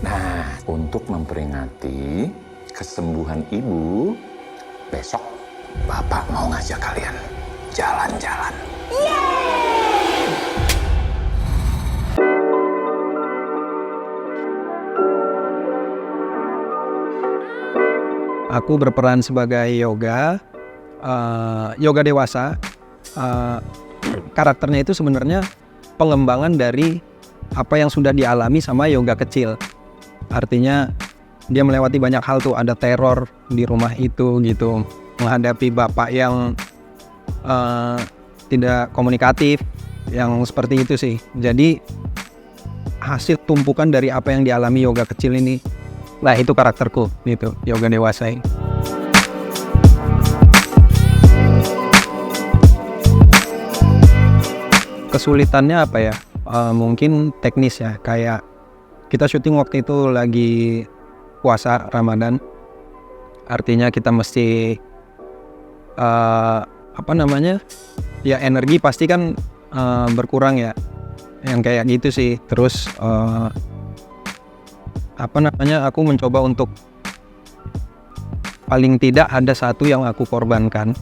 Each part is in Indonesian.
Nah, untuk memperingati kesembuhan ibu, besok Bapak mau ngajak kalian jalan-jalan. Aku berperan sebagai yoga dewasa. Karakternya itu sebenarnya pengembangan dari apa yang sudah dialami sama yoga kecil. Artinya dia melewati banyak hal tuh, ada teror di rumah itu gitu, menghadapi bapak yang tidak komunikatif, yang seperti itu sih. Jadi hasil tumpukan dari apa yang dialami yoga kecil ini. Nah, itu karakterku gitu, yoga dewasa ini. Kesulitannya apa ya? Mungkin teknis ya, kayak kita syuting waktu itu lagi puasa Ramadan. Artinya kita mesti ya energi pasti kan berkurang ya, yang kayak gitu sih. Terus aku mencoba untuk paling tidak ada satu yang aku korbankan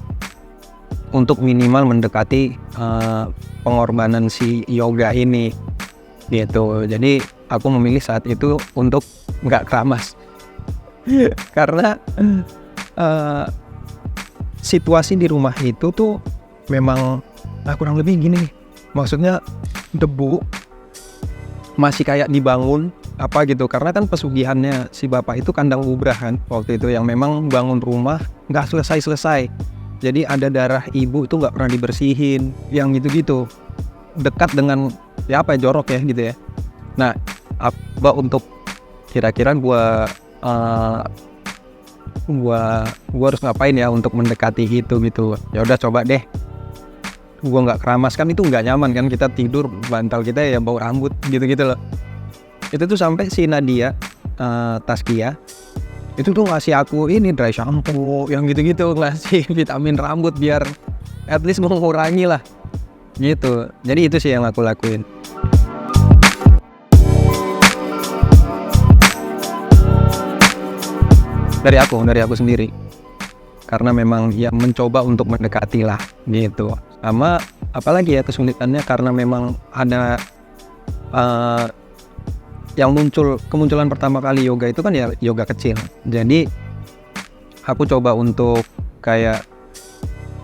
untuk minimal mendekati pengorbanan si yoga ini gitu. Jadi aku memilih saat itu untuk nggak keramas karena situasi di rumah itu tuh memang kurang lebih gini nih. Maksudnya debu masih kayak dibangun apa gitu, karena kan pesugihannya si bapak itu kandang ubrah kan waktu itu, yang memang bangun rumah nggak selesai. Jadi ada darah ibu itu nggak pernah dibersihin, yang gitu-gitu, dekat dengan jorok ya gitu ya. Nah, apa untuk kira-kira gua harus ngapain ya untuk mendekati itu gitu. Ya udah coba deh, gua nggak keramas, kan itu nggak nyaman kan, kita tidur bantal kita ya bau rambut gitu-gitu loh. Itu tuh sampai si Nadia Taskia itu tuh ngasih aku ini dry shampoo yang gitu-gitu, ngasih vitamin rambut biar at least mengurangi lah gitu. Jadi itu sih yang aku lakuin. Dari aku sendiri, karena memang ya mencoba untuk mendekati lah gitu. Sama apalagi ya kesulitannya, karena memang ada kemunculan pertama kali yoga itu kan ya yoga kecil. Jadi aku coba untuk kayak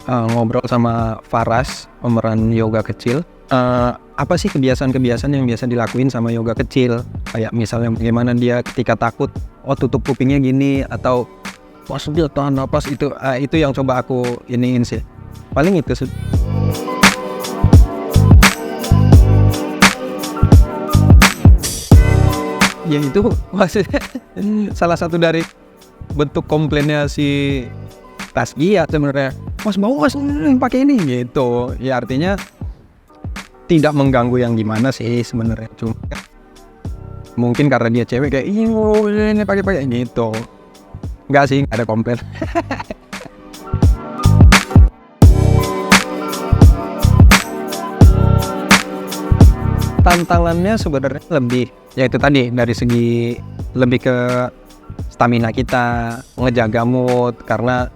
ngobrol sama Faras, pemeran yoga kecil. Apa sih kebiasaan-kebiasaan yang biasa dilakuin sama yoga kecil? Kayak misalnya bagaimana dia ketika takut, tutup kupingnya gini, atau pas dia tahan napas itu yang coba aku iniin sih. Paling itu sih. Ya itu maksudnya salah satu dari bentuk komplainnya si Taskia sebenarnya. Mas pakai ini gitu. Ya artinya tidak mengganggu yang gimana sih sebenarnya. Cuma mungkin karena dia cewek kayak ini pakai gitu. Enggak sih, nggak ada komplain. Tantangannya sebenarnya lebih, ya itu tadi, dari segi lebih ke stamina kita, ngejaga mood, karena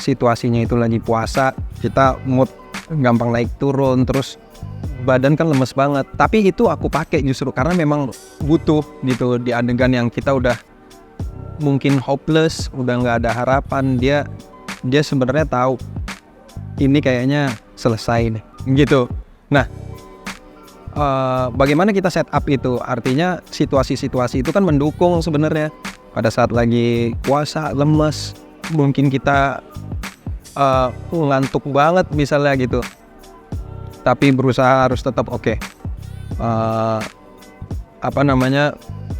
situasinya itu lagi puasa, kita mood gampang naik turun, terus badan kan lemes banget. Tapi itu aku pakai justru karena memang butuh gitu di adegan yang kita udah mungkin hopeless, udah nggak ada harapan. Dia sebenarnya tahu ini kayaknya selesai nih gitu. Nah, bagaimana kita set up itu? Artinya situasi-situasi itu kan mendukung sebenarnya. Pada saat lagi puasa, lemes, mungkin kita ngantuk banget misalnya gitu, tapi berusaha harus tetap oke.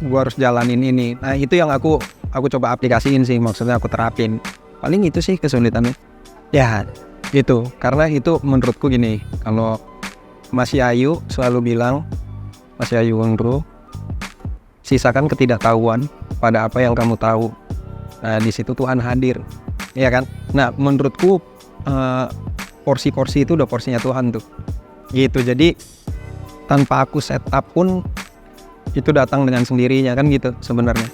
Gua harus jalanin ini. Nah, itu yang aku coba aplikasiin sih, maksudnya aku terapin. Paling itu sih kesulitannya. Ya, itu. Karena itu menurutku gini, kalau Mas Yayu selalu bilang, Mas Yayu Wengro, sisakan ketidaktahuan pada apa yang kamu tahu. Nah, di situ Tuhan hadir, ya kan? Nah, menurutku porsi-porsi itu udah porsinya Tuhan tuh, gitu. Jadi tanpa aku setup pun itu datang dengan sendirinya kan gitu sebenarnya.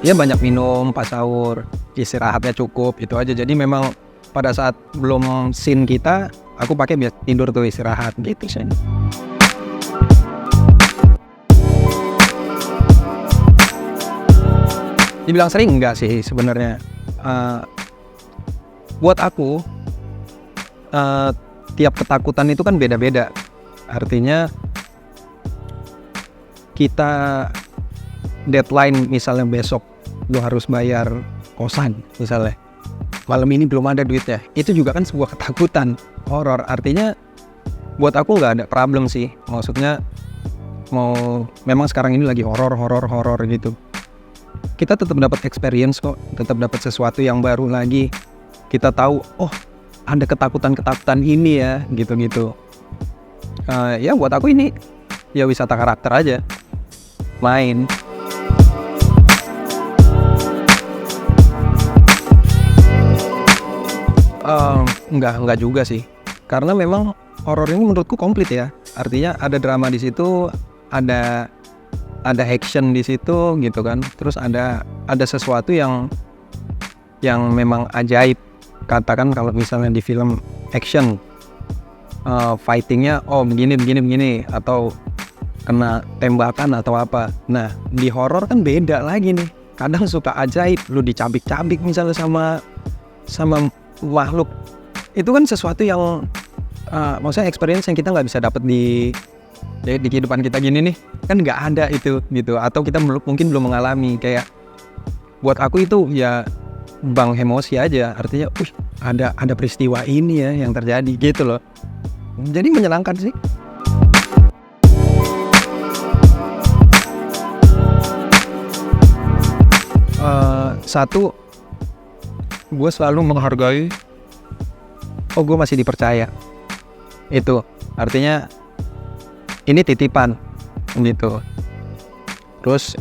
Ya banyak minum pas sahur, istirahatnya cukup, itu aja. Jadi memang pada saat belum scene kita, aku pakai biar tidur tuh istirahat gitu sih. Dibilang sering enggak sih sebenarnya. Buat aku tiap ketakutan itu kan beda-beda. Artinya kita deadline misalnya besok lu harus bayar kosan misalnya, malam ini belum ada duitnya, itu juga kan sebuah ketakutan horor. Artinya buat aku nggak ada problem sih, maksudnya mau memang sekarang ini lagi horor gitu, kita tetap dapat experience kok, tetap dapat sesuatu yang baru lagi. Kita tahu oh ada ketakutan ini ya gitu. Ya buat aku ini ya wisata karakter aja, main. Enggak juga sih, karena memang horor ini menurutku komplit ya. Artinya ada drama di situ, ada action di situ gitu kan. Terus ada sesuatu yang memang ajaib. Katakan kalau misalnya di film action, fightingnya begini atau kena tembakan atau apa. Nah di horor kan beda lagi nih. Kadang suka ajaib, lu dicabik-cabik misalnya sama makhluk. Itu kan sesuatu yang maksudnya experience yang kita nggak bisa dapat di kehidupan kita gini nih, kan nggak ada itu gitu, atau kita mungkin belum mengalami. Kayak buat aku itu ya bang emosi aja, artinya ada peristiwa ini ya yang terjadi gitu loh, jadi menyenangkan sih. Satu, gue selalu menghargai gue masih dipercaya. Itu artinya ini titipan gitu. Terus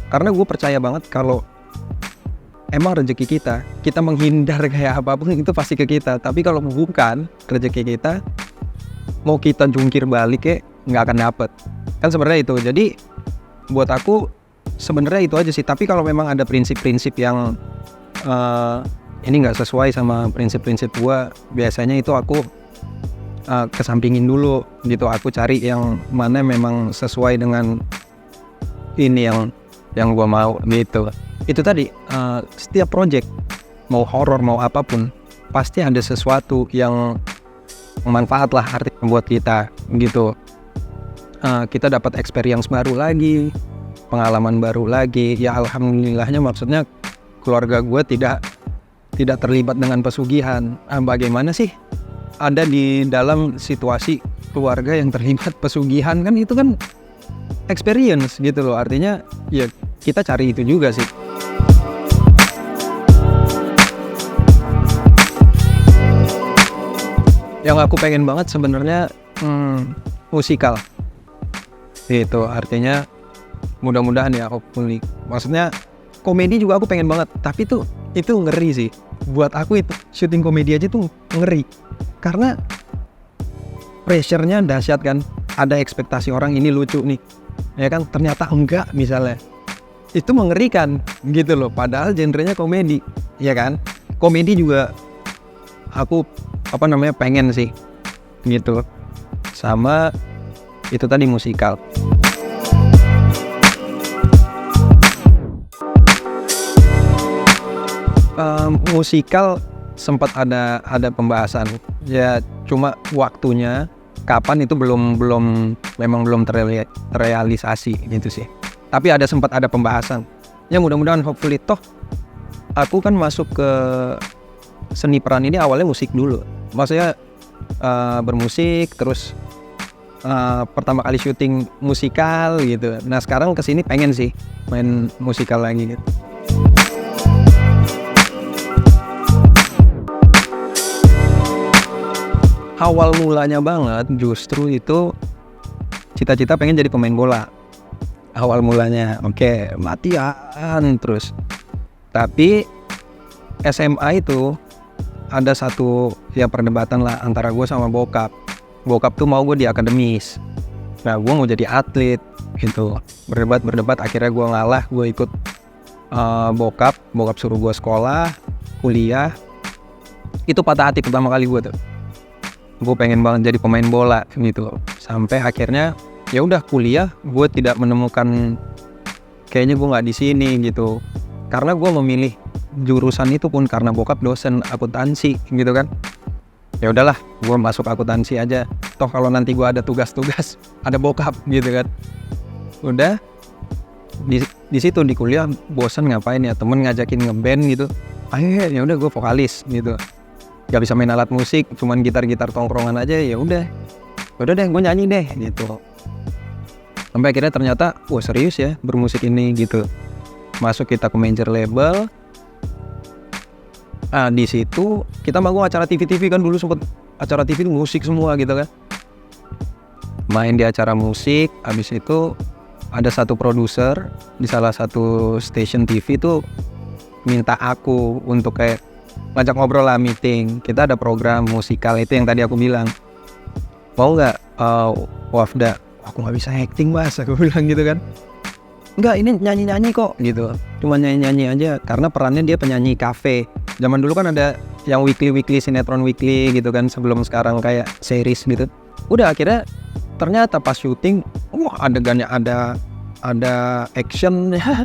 karena gue percaya banget kalau emang rezeki kita menghindar kayak apapun itu pasti ke kita. Tapi kalau bukan rezeki kita, mau kita jungkir balik nggak akan dapet. Kan sebenarnya itu. Jadi buat aku sebenarnya itu aja sih. Tapi kalau memang ada prinsip-prinsip yang ini nggak sesuai sama prinsip-prinsip gua, biasanya itu aku kesampingin dulu gitu. Aku cari yang mana memang sesuai dengan ini yang gua mau gitu. Itu tadi setiap project mau horor mau apapun pasti ada sesuatu yang manfaat lah artinya buat kita gitu. Kita dapat experience baru lagi, pengalaman baru lagi. Ya alhamdulillahnya, maksudnya keluarga gue tidak terlibat dengan pesugihan. Bagaimana sih ada di dalam situasi keluarga yang terlibat pesugihan, kan itu kan experience gitu loh. Artinya ya kita cari itu juga sih. Yang aku pengen banget sebenarnya musikal gitu. Artinya mudah-mudahan ya, hopefully. Maksudnya komedi juga aku pengen banget, tapi itu ngeri sih. Buat aku itu syuting komedi aja tuh ngeri, karena pressure-nya dahsyat kan. Ada ekspektasi orang ini lucu nih, ya kan, ternyata enggak misalnya. Itu mengerikan gitu loh, padahal genrenya komedi, ya kan. Komedi juga aku pengen sih gitu. Sama itu tadi musikal. Musikal sempat ada pembahasan ya, cuma waktunya kapan itu belum terrealisasi gitu sih. Tapi sempat ada pembahasan ya, mudah-mudahan hopefully. Toh aku kan masuk ke seni peran ini awalnya musik dulu, maksudnya bermusik, terus pertama kali syuting musikal gitu. Nah sekarang kesini pengen sih main musikal lagi gitu. Awal mulanya banget justru itu cita-cita pengen jadi pemain bola. Awal mulanya latihan terus. Tapi SMA itu ada satu ya perdebatan lah antara gue sama bokap. Bokap tuh mau gue di akademis, nah gue mau jadi atlet gitu. Berdebat akhirnya gue ngalah, gue ikut bokap suruh gue sekolah, kuliah. Itu patah hati pertama kali gue tuh. Gue pengen banget jadi pemain bola gitu. Sampai akhirnya ya udah kuliah, gue tidak menemukan, kayaknya gue nggak di sini gitu. Karena gue memilih jurusan itu pun karena bokap dosen akuntansi gitu kan. Ya udahlah, gue masuk akuntansi aja. Toh kalau nanti gue ada tugas-tugas, ada bokap gitu kan. Udah di situ di kuliah bosan ngapain ya, temen ngajakin ngeband gitu. Ayo ya udah gue vokalis gitu. Gak bisa main alat musik, cuman gitar-gitar tongkrongan aja, ya udah deh gue nyanyi deh gitu. Sampai akhirnya ternyata wah serius ya bermusik ini gitu. Masuk kita ke major label. Di situ kita manggung acara TV kan, dulu sempet acara TV musik semua gitu kan. Main di acara musik, habis itu ada satu produser di salah satu stasiun TV tuh minta aku untuk kayak ngajak ngobrol lah, meeting. Kita ada program musikal itu yang tadi aku bilang. Mau nggak Wafda? Aku nggak bisa acting mas, aku bilang gitu kan. Enggak, ini nyanyi-nyanyi kok gitu. Cuma nyanyi-nyanyi aja, karena perannya dia penyanyi kafe. Zaman dulu kan ada yang weekly, sinetron weekly gitu kan, sebelum sekarang kayak series gitu. Udah akhirnya ternyata pas syuting, wah adegannya ada actionnya,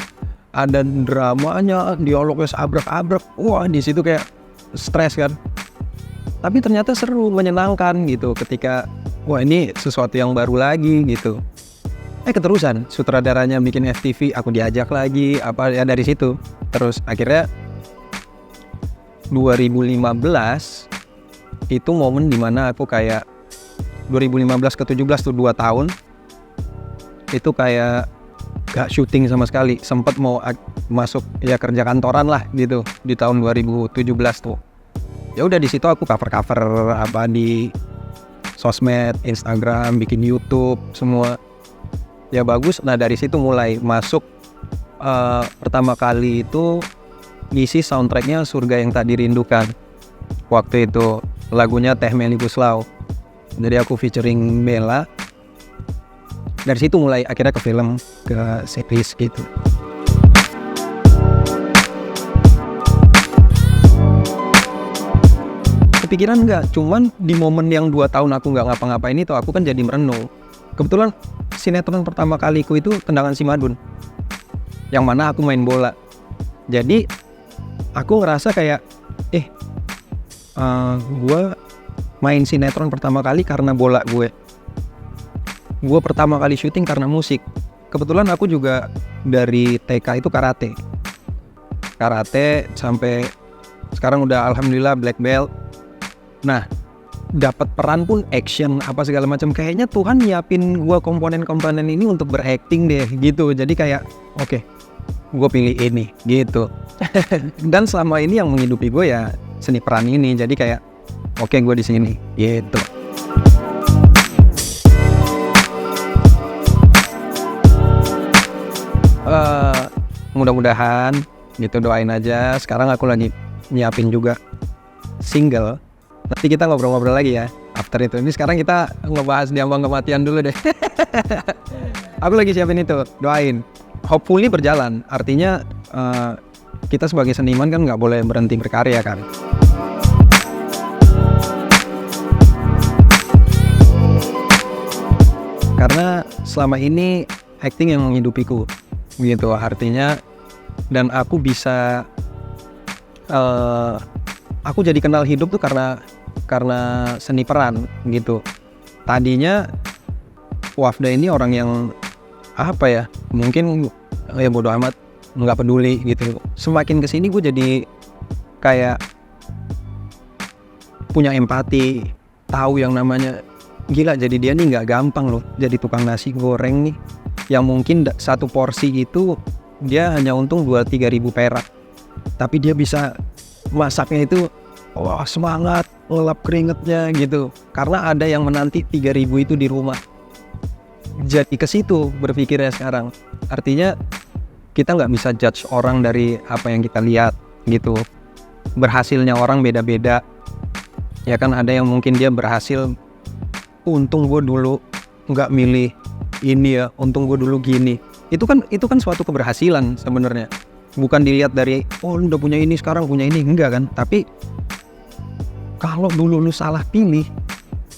ada dramanya, dialognya abrak-abrak. Wah di situ kayak stres kan. Tapi ternyata seru, menyenangkan gitu ketika wah ini sesuatu yang baru lagi gitu. Keterusan sutradaranya bikin FTV, aku diajak lagi apa ya dari situ. Terus akhirnya 2015 itu momen dimana aku kayak 2015 ke 17 tuh 2 tahun itu kayak gak syuting sama sekali. Sempet mau masuk ya kerja kantoran lah gitu di tahun 2017 tuh. Ya udah di situ aku cover apa di sosmed, Instagram, bikin YouTube semua. Ya bagus. Nah dari situ mulai masuk pertama kali itu ngisi soundtracknya Surga Yang Tak Dirindukan. Waktu itu lagunya Teh Meli Guslau. Jadi aku featuring Bella. Dari situ mulai akhirnya ke film, ke series gitu. Kepikiran enggak, cuman di momen yang 2 tahun aku nggak ngapa-ngapain itu aku kan jadi merenung. Kebetulan sinetron pertama kaliku itu Tendangan Si Madun, yang mana aku main bola. Jadi aku ngerasa kayak gue main sinetron pertama kali karena bola gue pertama kali syuting karena musik. Kebetulan aku juga dari TK itu karate sampai sekarang udah alhamdulillah black belt. Nah, dapat peran pun action apa segala macam. Kayaknya Tuhan nyiapin gue komponen-komponen ini untuk berakting deh gitu. Jadi kayak oke, gue pilih ini gitu. Dan selama ini yang menghidupi gue ya seni peran ini. Jadi kayak oke, gue di sini gitu. Mudah-mudahan gitu, doain aja. Sekarang aku lagi nyiapin juga single. Nanti kita ngobrol-ngobrol lagi ya after itu. Ini sekarang kita ngebahas Diambang Kematian dulu deh. Aku lagi siapin itu, doain. Hopefully berjalan. Artinya kita sebagai seniman kan nggak boleh berhenti berkarya kan. Karena selama ini acting yang menghidupiku gitu, artinya. Dan aku bisa aku jadi kenal hidup tuh karena seni peran gitu. Tadinya Wafda ini orang yang apa ya, mungkin ya bodo amat, nggak peduli gitu. Semakin kesini gue jadi kayak punya empati, tahu yang namanya gila. Jadi dia nih nggak gampang loh jadi tukang nasi goreng nih, yang mungkin satu porsi itu dia hanya untung 2-3 ribu perak, tapi dia bisa masaknya itu wah semangat, ngelap keringetnya gitu, karena ada yang menanti 3.000 itu di rumah. Jadi ke situ berpikirnya sekarang. Artinya kita nggak bisa judge orang dari apa yang kita lihat gitu. Berhasilnya orang beda-beda, Ya kan ada yang mungkin dia berhasil, untung gue dulu nggak milih ini ya, untung gue dulu gini. Itu kan suatu keberhasilan sebenarnya. Bukan dilihat dari lu udah punya ini sekarang punya ini, enggak kan. Tapi kalau dulu lu salah pilih,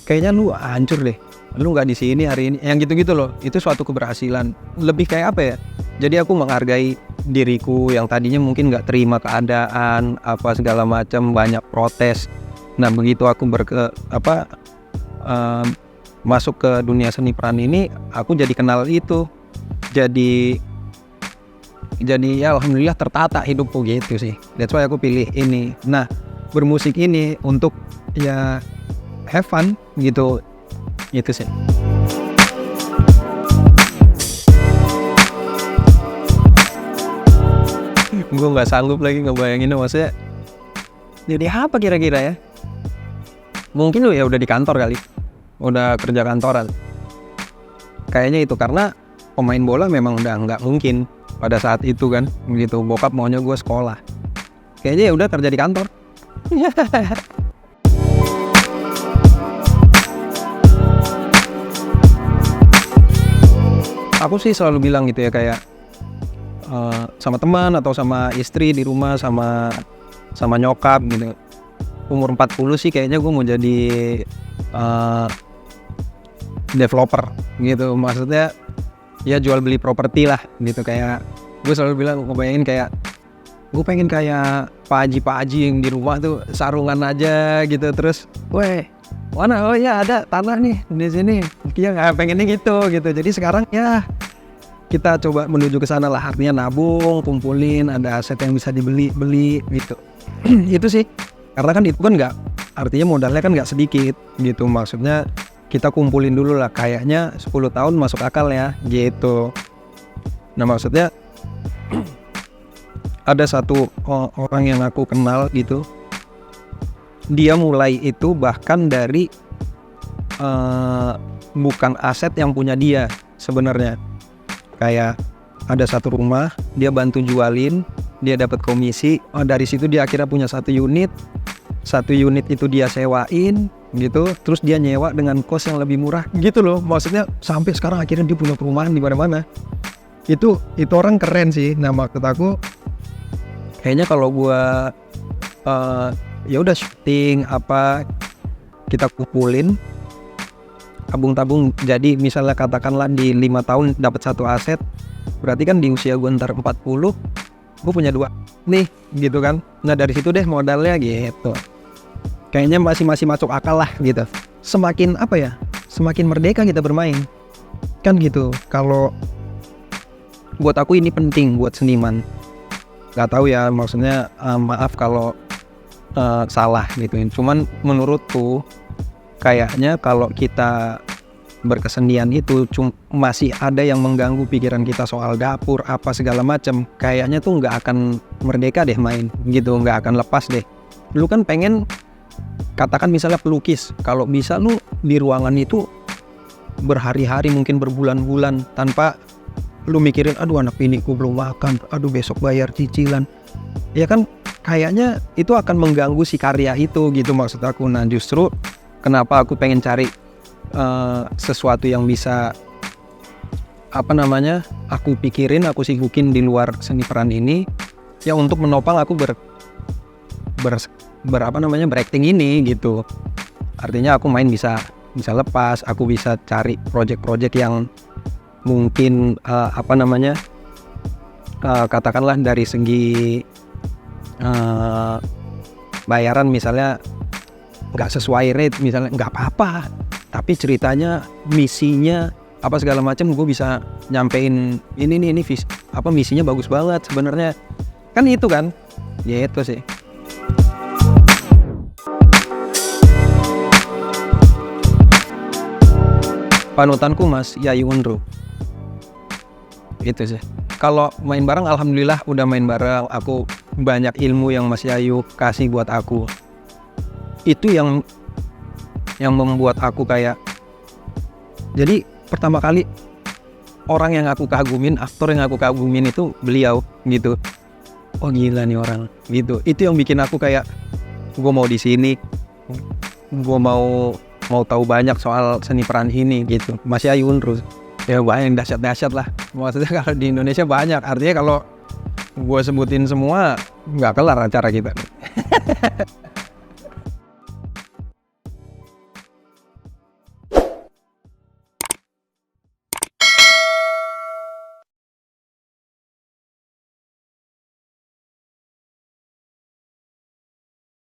kayaknya lu hancur deh. Lu nggak di sini hari ini, yang gitu-gitu loh. Itu suatu keberhasilan. Lebih kayak apa ya? Jadi aku menghargai diriku yang tadinya mungkin nggak terima keadaan apa segala macam, banyak protes. Nah begitu aku masuk ke dunia seni peran ini, aku jadi kenal itu. Jadi ya alhamdulillah tertata hidupku gitu sih. That's why aku pilih ini. Nah bermusik ini untuk ya have fun gitu. Itu sih. Gue nggak sanggup lagi ngebayanginnya, maksudnya jadi apa kira-kira ya? Mungkin lu ya udah di kantor kali, udah kerja kantoran. Kayaknya itu karena pemain bola memang udah nggak mungkin pada saat itu kan, begitu bokap maunya gue sekolah. Kayaknya ya udah kerja di kantor. Aku sih selalu bilang gitu ya, kayak sama teman atau sama istri di rumah, sama nyokap gitu. Umur 40 sih kayaknya gue mau jadi developer gitu. Maksudnya ya jual beli properti lah gitu. Kayak gue selalu bilang, ngebayangin kayak gue pengen kayak Pak Haji yang di rumah tuh sarungan aja gitu, terus mana, oh ya ada tanah nih di sini, ya nggak pengennya gitu. Jadi sekarang ya kita coba menuju ke sana lah, artinya nabung, kumpulin, ada aset yang bisa beli gitu. Itu sih, karena kan itu kan nggak, artinya modalnya kan nggak sedikit gitu. Maksudnya kita kumpulin dulu lah, kayaknya 10 tahun masuk akal ya gitu. Nah maksudnya ada satu orang yang aku kenal gitu, dia mulai itu bahkan dari bukan aset yang punya dia sebenarnya. Kayak ada satu rumah, dia bantu jualin, dia dapat komisi. Dari situ dia akhirnya punya satu unit itu dia sewain gitu, terus dia nyewa dengan kos yang lebih murah gitu loh. Maksudnya sampai sekarang akhirnya dia punya perumahan di mana-mana. Itu orang keren sih. Nah maksud aku kayaknya kalau gua ya udah syuting apa, kita kumpulin tabung-tabung, jadi misalnya katakanlah di 5 tahun dapat satu aset, berarti kan di usia gue ntar 40 gue punya 2 nih gitu kan. Nah dari situ deh modalnya gitu. Kayaknya masih masuk akal lah gitu. Semakin apa ya, semakin merdeka kita bermain kan gitu. Kalau buat aku ini penting buat seniman. Gak tahu ya, maksudnya maaf kalau salah gitu. Cuman menurutku kayaknya kalau kita berkesenian itu masih ada yang mengganggu pikiran kita soal dapur apa segala macam. Kayaknya tuh nggak akan merdeka deh main gitu, nggak akan lepas deh. Lu kan pengen, katakan misalnya pelukis, kalau bisa lu di ruangan itu berhari-hari mungkin berbulan-bulan tanpa lu mikirin aduh anak ini gue belum makan, aduh besok bayar cicilan. Ya kan kayaknya itu akan mengganggu si karya itu gitu maksud aku. Nah justru kenapa aku pengen cari sesuatu yang bisa aku pikirin, aku sibukin di luar seni peran ini ya, untuk menopang aku berakting ini gitu. Artinya aku main bisa lepas, aku bisa cari project-project yang mungkin katakanlah dari segi bayaran misalnya nggak sesuai rate misalnya, nggak apa-apa, tapi ceritanya, misinya apa segala macam gue bisa nyampein ini misinya bagus banget sebenarnya kan, itu kan ya itu sih. Panutanku Mas Yayu Undro itu sih. Kalau main bareng alhamdulillah udah main bareng, aku banyak ilmu yang Mas Yayu kasih buat aku. Itu yang membuat aku kayak, jadi pertama kali orang yang aku kagumin, aktor yang aku kagumin itu beliau gitu. Oh gila nih orang gitu. Itu yang bikin aku kayak gue mau di sini. gue mau tahu banyak soal seni peran ini gitu. Masih ayun terus. Ya banyak yang dahsyat-dahsyat lah. Maksudnya kalau di Indonesia banyak. Artinya kalau gue sebutin semua nggak kelar acara kita.